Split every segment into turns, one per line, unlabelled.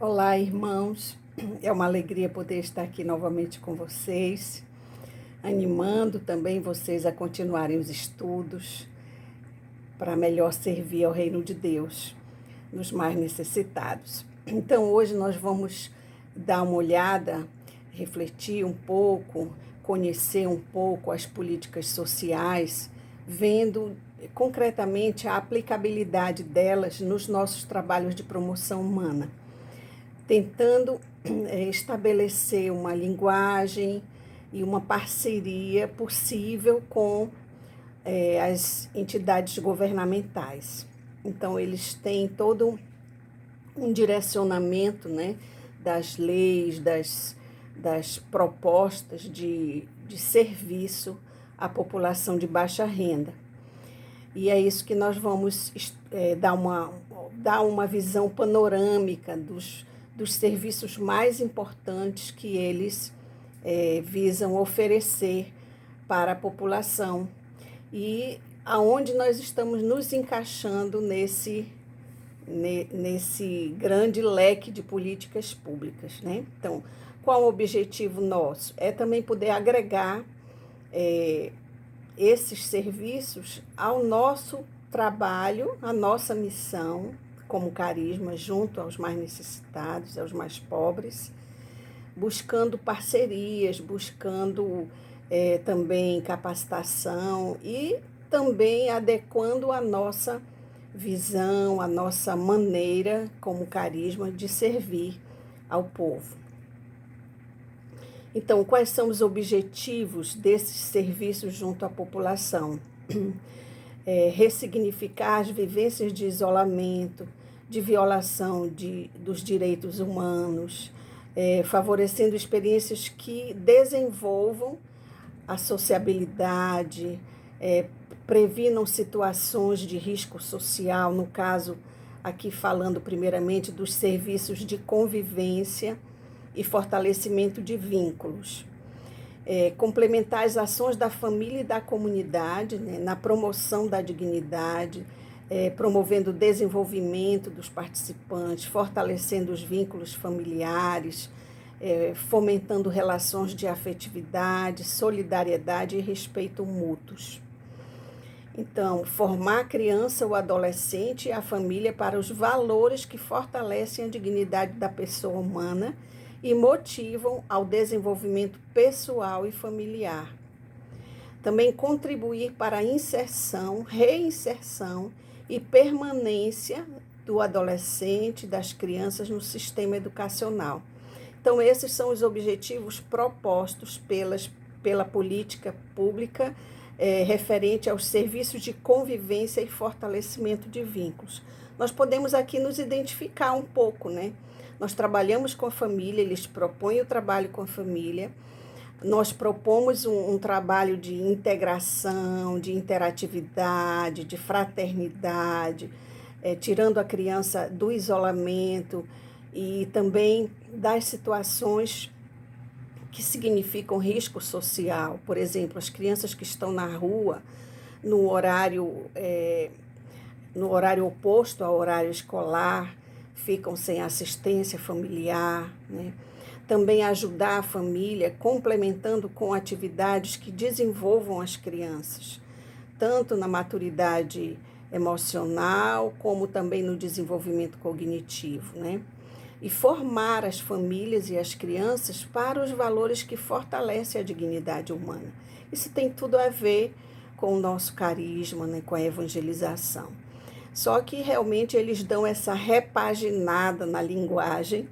Olá, irmãos. É uma alegria poder estar aqui novamente com vocês, animando também vocês a continuarem os estudos para melhor servir ao reino de Deus, nos mais necessitados. Então, hoje nós vamos dar uma olhada, refletir um pouco, conhecer um pouco as políticas sociais, vendo concretamente a aplicabilidade delas nos nossos trabalhos de promoção humana, tentando estabelecer uma linguagem e uma parceria possível com as entidades governamentais. Então, eles têm todo um direcionamento, né, das leis, das propostas de serviço à população de baixa renda. E é isso que nós vamos dar uma visão panorâmica dos serviços mais importantes que eles visam oferecer para a população e aonde nós estamos nos encaixando nesse grande leque de políticas públicas, né? Então, qual o objetivo nosso? É também poder agregar esses serviços ao nosso trabalho, à nossa missão como carisma junto aos mais necessitados, aos mais pobres, buscando parcerias, buscando também capacitação e também adequando a nossa visão, a nossa maneira como carisma de servir ao povo. Então, quais são os objetivos desses serviços junto à população? Ressignificar as vivências de isolamento, de violação dos direitos humanos, favorecendo experiências que desenvolvam a sociabilidade, previnam situações de risco social, no caso, aqui falando primeiramente dos serviços de convivência e fortalecimento de vínculos. Complementar as ações da família e da comunidade, né, na promoção da dignidade, promovendo o desenvolvimento dos participantes, fortalecendo os vínculos familiares, fomentando relações de afetividade, solidariedade e respeito mútuos. Então, formar a criança, o adolescente e a família para os valores que fortalecem a dignidade da pessoa humana e motivam ao desenvolvimento pessoal e familiar. Também contribuir para a inserção, reinserção e permanência do adolescente, das crianças no sistema educacional. Então, esses são os objetivos propostos pela política pública referente aos serviços de convivência e fortalecimento de vínculos. Nós podemos aqui nos identificar um pouco, né? Nós trabalhamos com a família, eles propõem o trabalho com a família, nós propomos um trabalho de integração, de interatividade, de fraternidade, tirando a criança do isolamento e também das situações que significam risco social. Por exemplo, as crianças que estão na rua no horário oposto ao horário escolar, ficam sem assistência familiar, né? Também ajudar a família complementando com atividades que desenvolvam as crianças, tanto na maturidade emocional como também no desenvolvimento cognitivo, né? E formar as famílias e as crianças para os valores que fortalecem a dignidade humana. Isso tem tudo a ver com o nosso carisma, né? Com a evangelização. Só que realmente eles dão essa repaginada na linguagem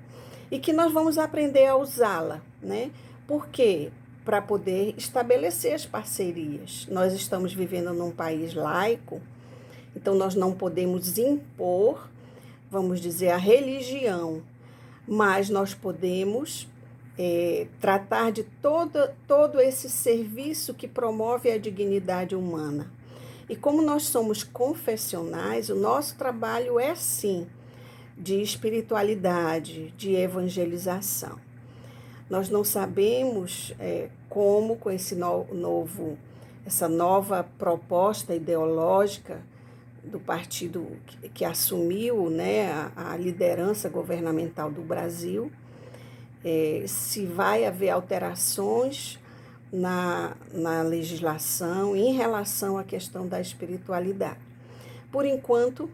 e que nós vamos aprender a usá-la, né? Por quê? Para poder estabelecer as parcerias. Nós estamos vivendo num país laico, então nós não podemos impor, vamos dizer, a religião, mas nós podemos tratar de todo esse serviço que promove a dignidade humana. E como nós somos confessionais, o nosso trabalho é sim de espiritualidade, de evangelização. Nós não sabemos como com essa nova proposta ideológica do partido que assumiu, né, a liderança governamental do Brasil, se vai haver alterações na legislação em relação à questão da espiritualidade. Por enquanto,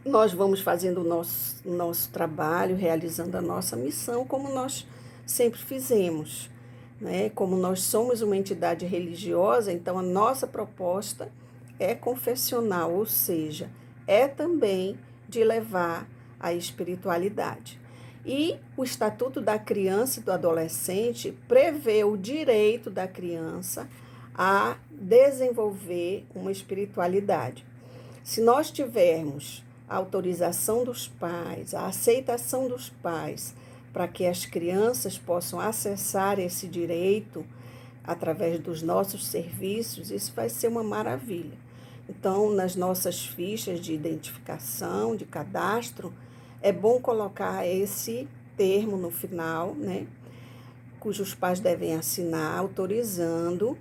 nós vamos fazendo o nosso trabalho, realizando a nossa missão, como nós sempre fizemos, né? Como nós somos uma entidade religiosa, então a nossa proposta é confessional, ou seja, é também de levar a espiritualidade. E o Estatuto da Criança e do Adolescente prevê o direito da criança a desenvolver uma espiritualidade. Se nós tivermos a autorização dos pais, a aceitação dos pais, para que as crianças possam acessar esse direito através dos nossos serviços, isso vai ser uma maravilha. Então, nas nossas fichas de identificação, de cadastro, é bom colocar esse termo no final, né, cujos pais devem assinar, autorizando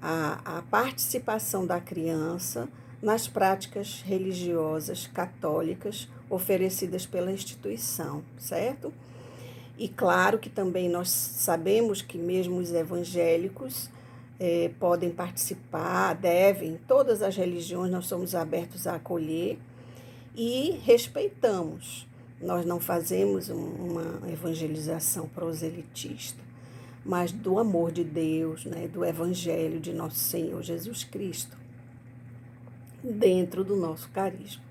a participação da criança nas práticas religiosas católicas oferecidas pela instituição, certo? E claro que também nós sabemos que mesmo os evangélicos podem participar, devem, todas as religiões nós somos abertos a acolher e respeitamos. Nós não fazemos uma evangelização proselitista, mas do amor de Deus, né, do evangelho de nosso Senhor Jesus Cristo, dentro do nosso carisma.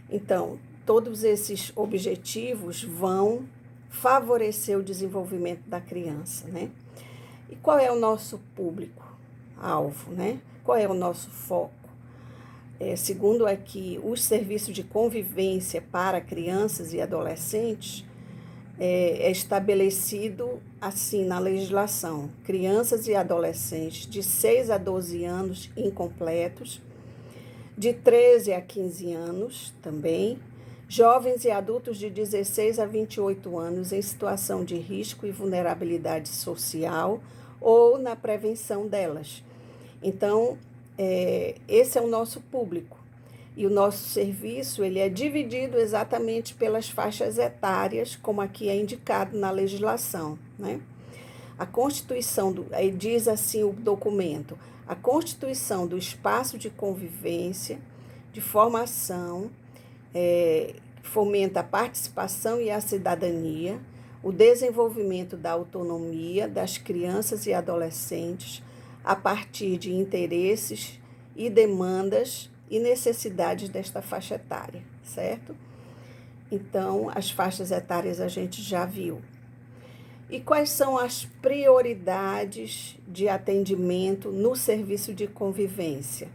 Então, todos esses objetivos vão favorecer o desenvolvimento da criança, né? E qual é o nosso público-alvo, né? Qual é o nosso foco? Segundo aqui, os serviços de convivência para crianças e adolescentes é estabelecido assim na legislação: crianças e adolescentes de 6 a 12 anos incompletos, de 13 a 15 anos também, jovens e adultos de 16 a 28 anos em situação de risco e vulnerabilidade social ou na prevenção delas. Então, esse é o nosso público. E o nosso serviço ele é dividido exatamente pelas faixas etárias, como aqui é indicado na legislação, né? A Constituição, aí diz assim o documento: a Constituição do espaço de convivência, de formação, fomenta a participação e a cidadania, o desenvolvimento da autonomia das crianças e adolescentes a partir de interesses e demandas e necessidades desta faixa etária, certo? Então, as faixas etárias a gente já viu. E quais são as prioridades de atendimento no serviço de convivência?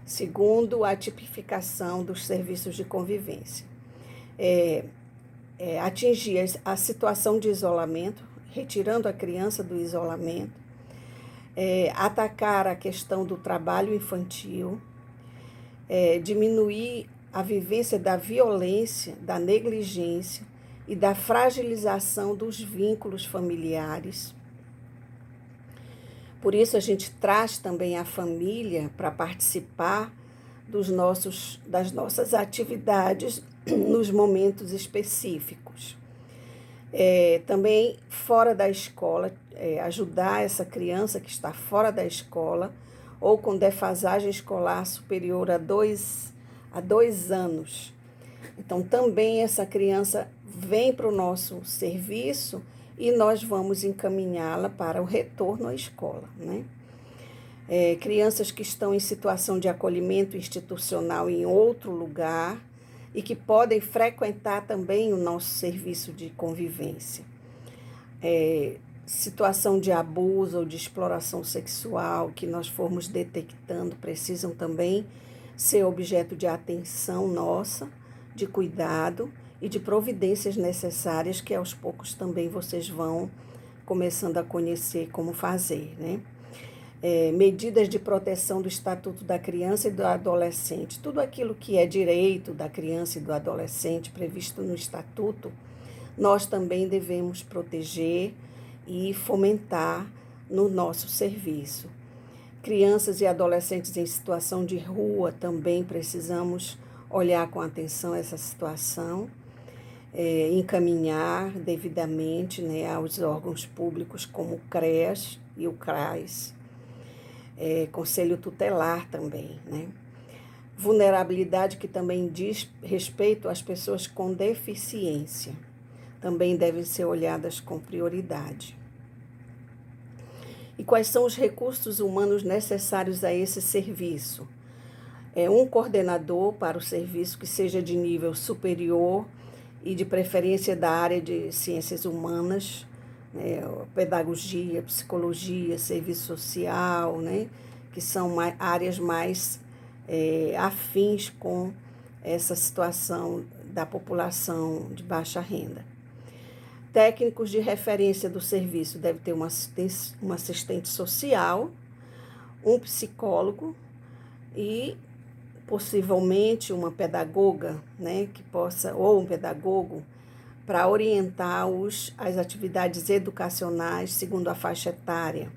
Segundo a tipificação dos serviços de convivência. Atingir a situação de isolamento, retirando a criança do isolamento, atacar a questão do trabalho infantil, diminuir a vivência da violência, da negligência e da fragilização dos vínculos familiares. Por isso a gente traz também a família para participar das nossas atividades nos momentos específicos. Também fora da escola, ajudar essa criança que está fora da escola ou com defasagem escolar superior a 2 anos. Então, também essa criança vem para o nosso serviço e nós vamos encaminhá-la para o retorno à escola, né? Crianças que estão em situação de acolhimento institucional em outro lugar e que podem frequentar também o nosso serviço de convivência. Situação de abuso ou de exploração sexual que nós formos detectando precisam também ser objeto de atenção nossa, de cuidado e de providências necessárias que aos poucos também vocês vão começando a conhecer como fazer, né? Medidas de proteção do Estatuto da Criança e do Adolescente. Tudo aquilo que é direito da criança e do adolescente previsto no Estatuto, nós também devemos proteger e fomentar no nosso serviço. Crianças e adolescentes em situação de rua também precisamos olhar com atenção essa situação, encaminhar devidamente, né, aos órgãos públicos como o CREAS e o CRAS, Conselho Tutelar também, né? Vulnerabilidade que também diz respeito às pessoas com deficiência, também devem ser olhadas com prioridade. E quais são os recursos humanos necessários a esse serviço? Um coordenador para o serviço que seja de nível superior e de preferência da área de ciências humanas, né, pedagogia, psicologia, serviço social, né, que são áreas mais afins com essa situação da população de baixa renda. Técnicos de referência do serviço deve ter um assistente social, um psicólogo e possivelmente uma pedagoga, né, que possa, ou um pedagogo, para orientar as atividades educacionais segundo a faixa etária.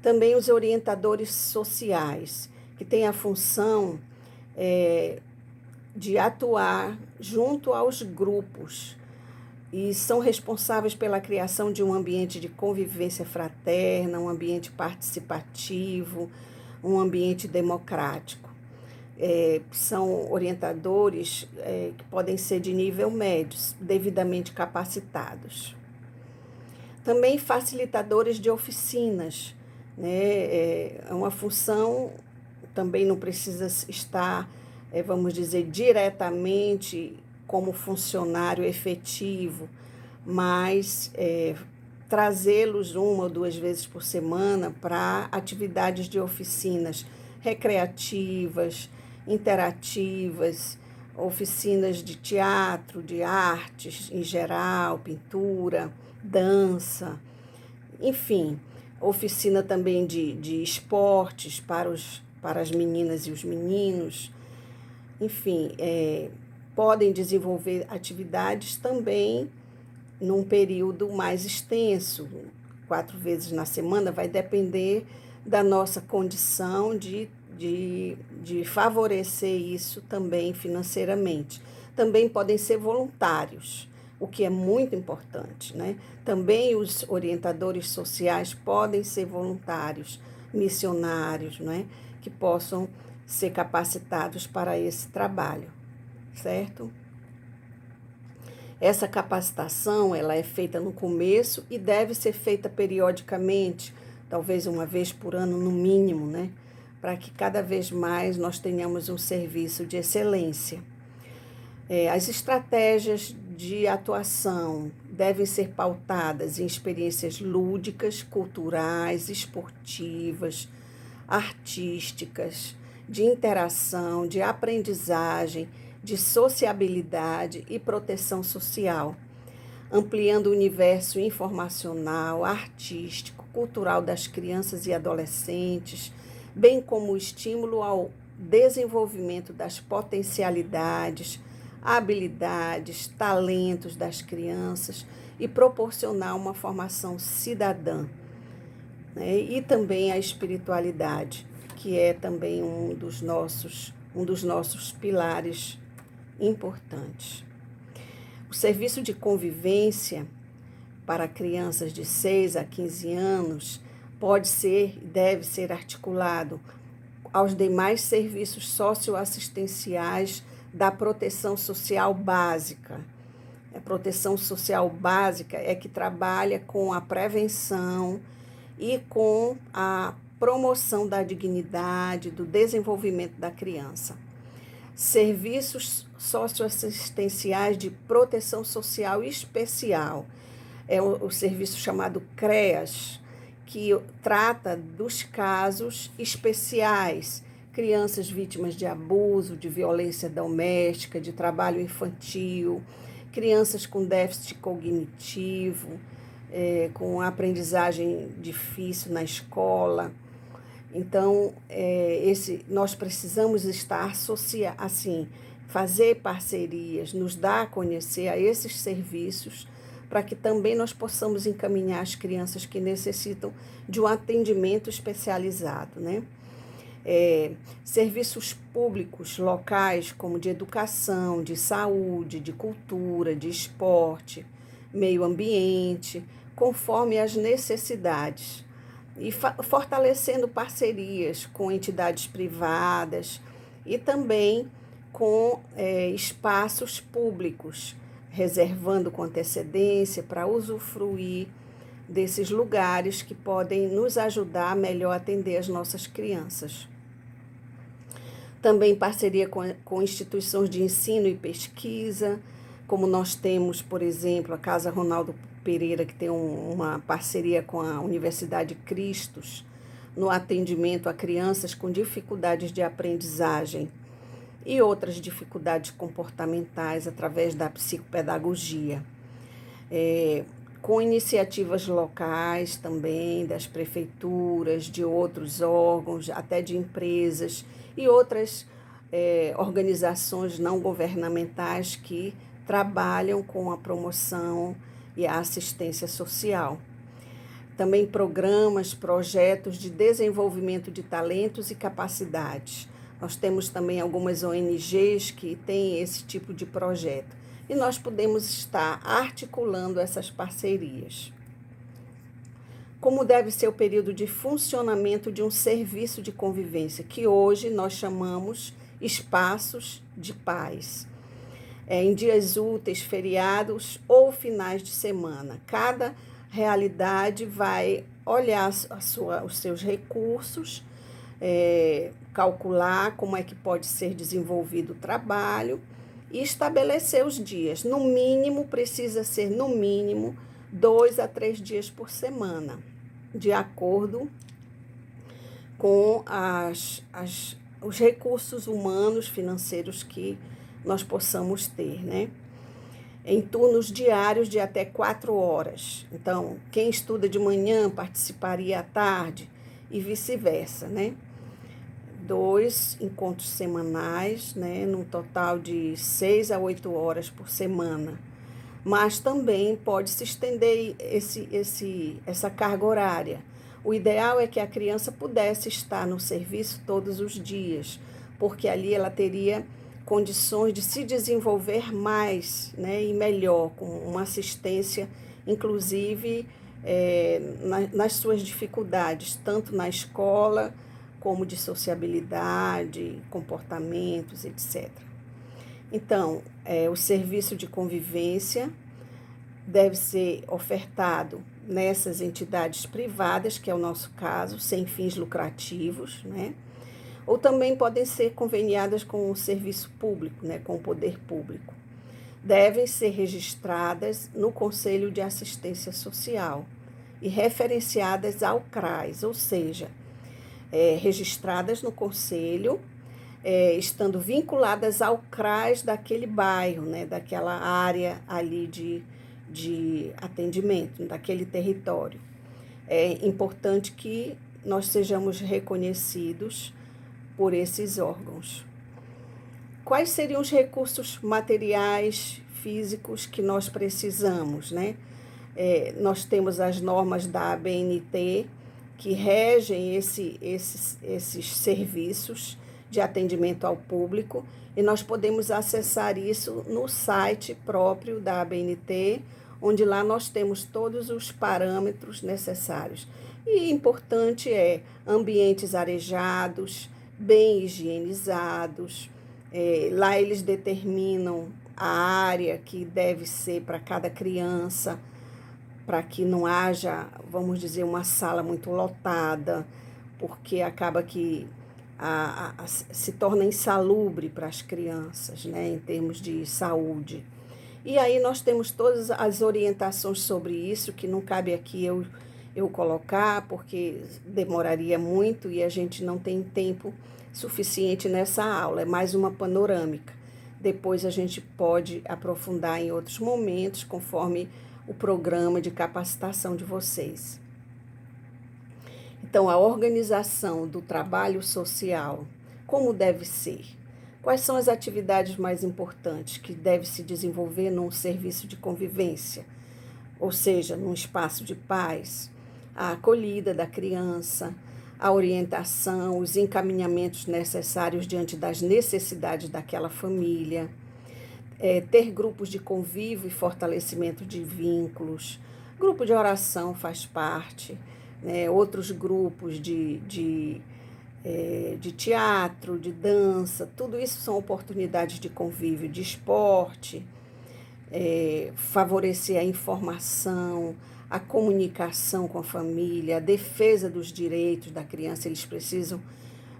Também os orientadores sociais, que têm a função de atuar junto aos grupos e são responsáveis pela criação de um ambiente de convivência fraterna, um ambiente participativo, um ambiente democrático. São orientadores que podem ser de nível médio, devidamente capacitados. Também facilitadores de oficinas, né? É uma função, também não precisa estar, vamos dizer, diretamente como funcionário efetivo, mas trazê-los 1 ou 2 vezes por semana para atividades de oficinas recreativas, interativas, oficinas de teatro, de artes em geral, pintura, dança, enfim, oficina também de esportes para as meninas e os meninos, enfim, podem desenvolver atividades também num período mais extenso, 4 vezes na semana, vai depender da nossa condição de favorecer isso também financeiramente. Também podem ser voluntários, o que é muito importante, né? Também os orientadores sociais podem ser voluntários, missionários, né? Que possam ser capacitados para esse trabalho, certo? Essa capacitação, ela é feita no começo e deve ser feita periodicamente, talvez 1 vez por ano no mínimo, né? Para que cada vez mais nós tenhamos um serviço de excelência. As estratégias de atuação devem ser pautadas em experiências lúdicas, culturais, esportivas, artísticas, de interação, de aprendizagem, de sociabilidade e proteção social, ampliando o universo informacional, artístico, cultural das crianças e adolescentes, bem como o estímulo ao desenvolvimento das potencialidades, habilidades, talentos das crianças e proporcionar uma formação cidadã, né? E também a espiritualidade, que é também um dos nossos pilares importantes. O serviço de convivência para crianças de 6 a 15 anos pode ser e deve ser articulado aos demais serviços socioassistenciais da proteção social básica. A proteção social básica é que trabalha com a prevenção e com a promoção da dignidade, do desenvolvimento da criança. Serviços socioassistenciais de proteção social especial é o serviço chamado CREAS, que trata dos casos especiais, crianças vítimas de abuso, de violência doméstica, de trabalho infantil, crianças com déficit cognitivo, com aprendizagem difícil na escola. Então, nós precisamos estar fazer parcerias, nos dar a conhecer a esses serviços para que também nós possamos encaminhar as crianças que necessitam de um atendimento especializado, né? Serviços públicos locais, como de educação, de saúde, de cultura, de esporte, meio ambiente, conforme as necessidades, e fortalecendo parcerias com entidades privadas e também com espaços públicos, reservando com antecedência para usufruir desses lugares que podem nos ajudar a melhor atender as nossas crianças. Também parceria com instituições de ensino e pesquisa, como nós temos, por exemplo, a Casa Ronaldo Pereira, que tem uma parceria com a Universidade Cristos, no atendimento a crianças com dificuldades de aprendizagem e outras dificuldades comportamentais através da psicopedagogia. Com iniciativas locais também, das prefeituras, de outros órgãos, até de empresas e outras organizações não governamentais que trabalham com a promoção e a assistência social. Também programas, projetos de desenvolvimento de talentos e capacidades. Nós temos também algumas ONGs que têm esse tipo de projeto e nós podemos estar articulando essas parcerias. Como deve ser o período de funcionamento de um serviço de convivência, que hoje nós chamamos espaços de paz. Em dias úteis, feriados ou finais de semana. Cada realidade vai olhar os seus recursos, calcular como é que pode ser desenvolvido o trabalho e estabelecer os dias. No mínimo, precisa ser no mínimo 2 a 3 dias por semana, de acordo com os recursos humanos, financeiros que nós possamos ter, né? Em turnos diários de até 4 horas. Então, quem estuda de manhã participaria à tarde e vice-versa, né? 2 encontros semanais, né? Num total de 6 a 8 horas por semana. Mas também pode se estender essa carga horária. O ideal é que a criança pudesse estar no serviço todos os dias, porque ali ela teria condições de se desenvolver mais, né, e melhor, com uma assistência, inclusive nas suas dificuldades, tanto na escola como de sociabilidade, comportamentos, etc. Então, o serviço de convivência deve ser ofertado nessas entidades privadas, que é o nosso caso, sem fins lucrativos, né? Ou também podem ser conveniadas com o serviço público, né? Com o poder público. Devem ser registradas no Conselho de Assistência Social e referenciadas ao CRAS, ou seja, registradas no Conselho, estando vinculadas ao CRAS daquele bairro, né, daquela área ali de atendimento, daquele território. É importante que nós sejamos reconhecidos por esses órgãos. Quais seriam os recursos materiais, físicos que nós precisamos, né? Nós temos as normas da ABNT que regem esses serviços de atendimento ao público, e nós podemos acessar isso no site próprio da ABNT, onde lá nós temos todos os parâmetros necessários. E importante ambientes arejados, bem higienizados, lá eles determinam a área que deve ser para cada criança, para que não haja, vamos dizer, uma sala muito lotada, porque acaba que se torna insalubre para as crianças, né, em termos de saúde. E aí nós temos todas as orientações sobre isso, que não cabe aqui eu colocar, porque demoraria muito e a gente não tem tempo suficiente nessa aula. É mais uma panorâmica. Depois a gente pode aprofundar em outros momentos, conforme o programa de capacitação de vocês. Então, a organização do trabalho social, como deve ser? Quais são as atividades mais importantes que deve se desenvolver num serviço de convivência? ou seja, num espaço de paz, a acolhida da criança, a orientação, os encaminhamentos necessários diante das necessidades daquela família, ter grupos de convívio e fortalecimento de vínculos, grupo de oração faz parte, né? Outros grupos de teatro, de dança, tudo isso são oportunidades de convívio, de esporte, favorecer a informação, a comunicação com a família, a defesa dos direitos da criança. Eles precisam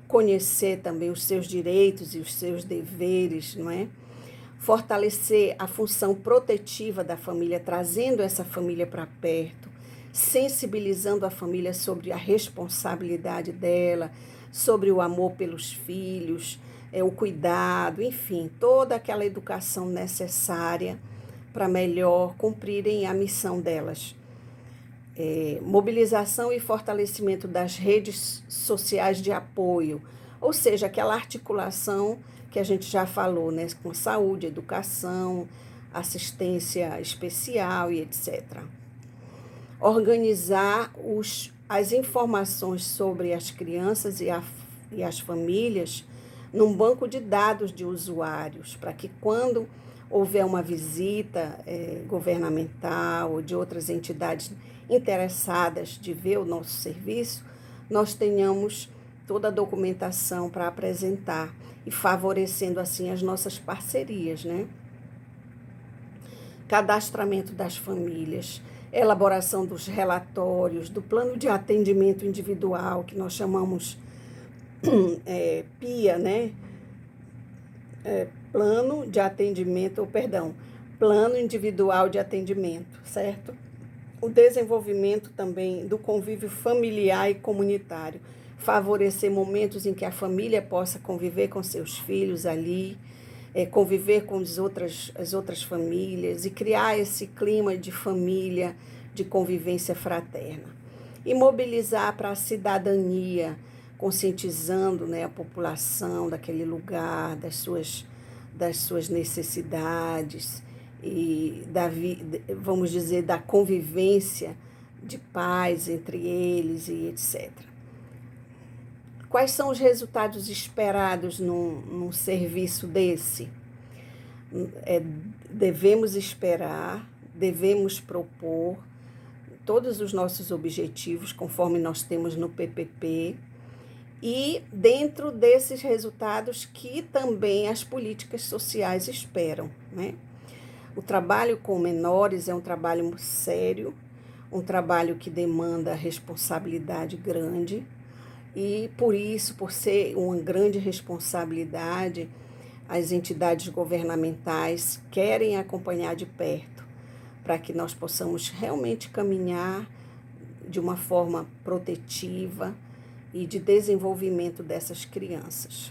conhecer também os seus direitos e os seus deveres, não é? Fortalecer a função protetiva da família, trazendo essa família para perto, sensibilizando a família sobre a responsabilidade dela, sobre o amor pelos filhos, o cuidado, enfim, toda aquela educação necessária para melhor cumprirem a missão delas. Mobilização e fortalecimento das redes sociais de apoio, ou seja, aquela articulação que a gente já falou, né, com saúde, educação, assistência especial e etc. Organizar as informações sobre as crianças e as famílias num banco de dados de usuários, para que quando houver uma visita governamental ou de outras entidades interessadas de ver o nosso serviço, nós tenhamos toda a documentação para apresentar e favorecendo assim as nossas parcerias, né? Cadastramento das famílias, elaboração dos relatórios, do plano de atendimento individual, que nós chamamos PIA, né? Plano individual de atendimento, certo? O desenvolvimento também do convívio familiar e comunitário, favorecer momentos em que a família possa conviver com seus filhos ali, conviver com as outras famílias e criar esse clima de família, de convivência fraterna. E mobilizar para a cidadania, conscientizando, né, a população daquele lugar, das suas necessidades e vamos dizer, da convivência de paz entre eles e etc. Quais são os resultados esperados num serviço desse? Devemos esperar, devemos propor todos os nossos objetivos, conforme nós temos no PPP, e dentro desses resultados que também as políticas sociais esperam, né? O trabalho com menores é um trabalho sério, um trabalho que demanda responsabilidade grande e, por isso, por ser uma grande responsabilidade, as entidades governamentais querem acompanhar de perto para que nós possamos realmente caminhar de uma forma protetiva e de desenvolvimento dessas crianças.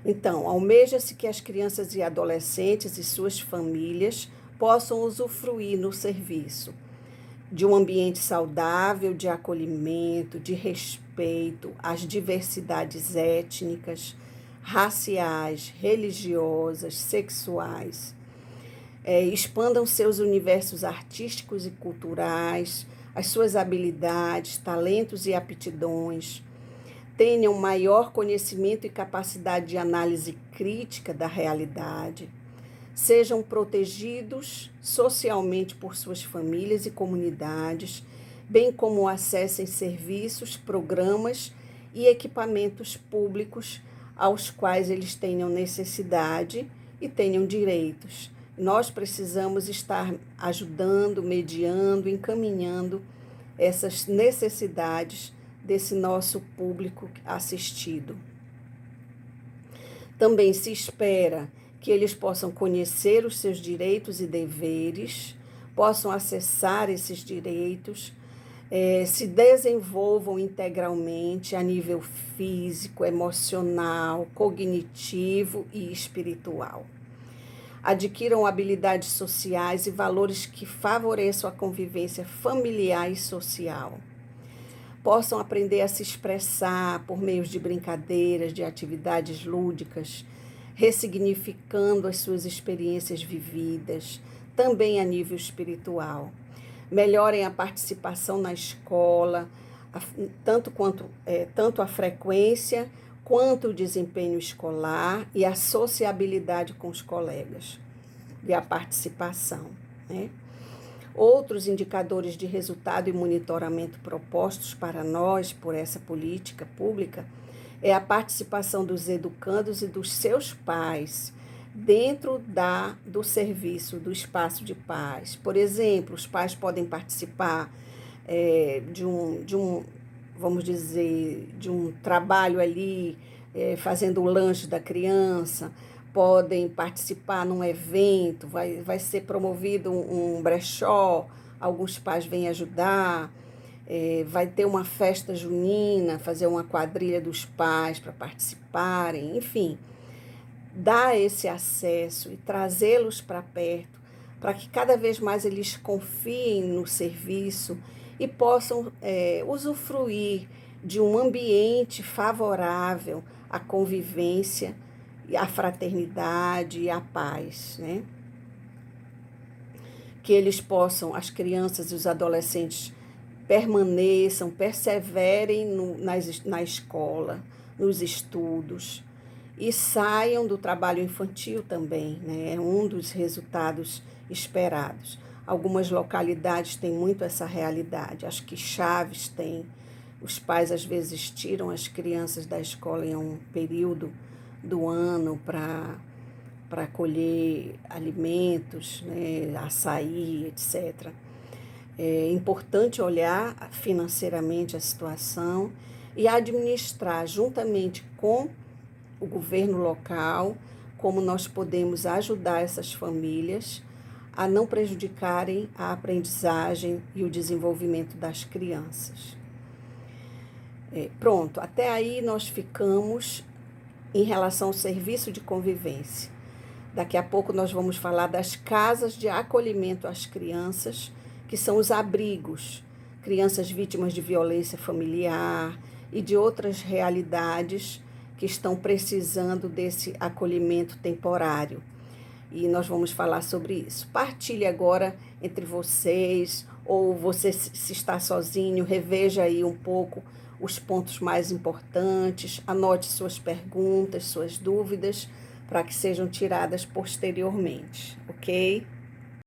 Então, almeja-se que as crianças e adolescentes e suas famílias possam usufruir no serviço de um ambiente saudável, de acolhimento, de respeito às diversidades étnicas, raciais, religiosas, sexuais. Expandam seus universos artísticos e culturais, as suas habilidades, talentos e aptidões, tenham maior conhecimento e capacidade de análise crítica da realidade, sejam protegidos socialmente por suas famílias e comunidades, bem como acessem serviços, programas e equipamentos públicos aos quais eles tenham necessidade e tenham direitos. Nós precisamos estar ajudando, mediando, encaminhando essas necessidades desse nosso público assistido. Também se espera que eles possam conhecer os seus direitos e deveres, possam acessar esses direitos, se desenvolvam integralmente a nível físico, emocional, cognitivo e espiritual. Adquiram habilidades sociais e valores que favoreçam a convivência familiar e social. Possam aprender a se expressar por meio de brincadeiras, de atividades lúdicas, ressignificando as suas experiências vividas, também a nível espiritual. melhorem a participação na escola, tanto a frequência quanto o desempenho escolar e a sociabilidade com os colegas e a participação, né? Outros indicadores de resultado e monitoramento propostos para nós por essa política pública é a participação dos educandos e dos seus pais dentro do serviço, do espaço de paz. Por exemplo, os pais podem participar vamos dizer, de um trabalho ali, fazendo o lanche da criança, podem participar num evento, vai ser promovido um brechó, alguns pais vêm ajudar, vai ter uma festa junina, fazer uma quadrilha dos pais para participarem, enfim, dar esse acesso e trazê-los para perto, para que cada vez mais eles confiem no serviço e possam usufruir de um ambiente favorável à convivência, à fraternidade e à paz, né? Que eles possam, as crianças e os adolescentes, permaneçam, perseverem na escola, nos estudos e saiam do trabalho infantil também, né? É um dos resultados esperados. Algumas localidades têm muito essa realidade, acho que Chaves tem. Os pais às vezes tiram as crianças da escola em um período do ano para colher alimentos, né, açaí, etc. É importante olhar financeiramente a situação e administrar juntamente com o governo local como nós podemos ajudar essas famílias a não prejudicarem a aprendizagem e o desenvolvimento das crianças. Pronto, até aí nós ficamos em relação ao serviço de convivência. Daqui a pouco nós vamos falar das casas de acolhimento às crianças, que são os abrigos, crianças vítimas de violência familiar e de outras realidades que estão precisando desse acolhimento temporário. E nós vamos falar sobre isso. Partilhe agora entre vocês, ou você, se está sozinho, reveja aí um pouco os pontos mais importantes, anote suas perguntas, suas dúvidas, para que sejam tiradas posteriormente, ok?